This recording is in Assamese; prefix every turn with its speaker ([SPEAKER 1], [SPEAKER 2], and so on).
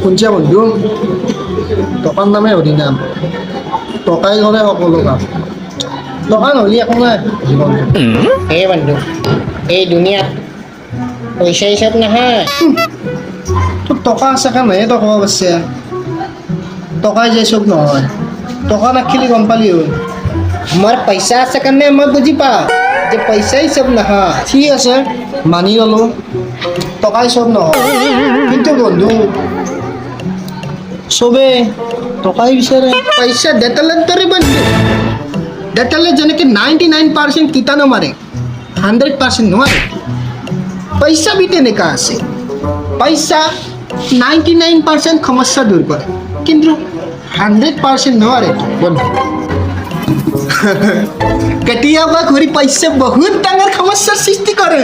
[SPEAKER 1] শুনছা বন্ধু, টকাৰ নামে হৰিনাম, টকাই কৰে সকলো কাম, টকা নহ'লে একো নাই জীৱনটো।
[SPEAKER 2] হে বন্ধু, এই দুনিয়াত পইচা হিচাপ নহয়।
[SPEAKER 1] তোৰ টকা আছে কাৰণেহে তই ক'ব পাৰিছে, টকাই যে চব নহয়, টকা নাখিলি গম পালি হ'ল।
[SPEAKER 2] আমার পইচা আছে কাৰণে মই বুজি পাওঁ যে পইচাই চব নহয়।
[SPEAKER 1] ঠিক আছে মানি ল'লোঁ, টকাই চব নহয়, কিন্তু বন্ধু চবেই টকাই বিচাৰে।
[SPEAKER 2] পইচা দেতালৰ দৰে বন্ধু, দেতালে যেনেকে 99% কীটাণু মাৰে, 100% নোৱাৰে। পইচা বি তেনেকা আছে, পইচা 99% সমস্যা দূৰ কৰে, কিন্তু 100% নোৱাৰে বন্ধু। কেতিয়াবা ঘূৰি পইচা বহুত ডাঙৰ সমস্যাৰ সৃষ্টি কৰে।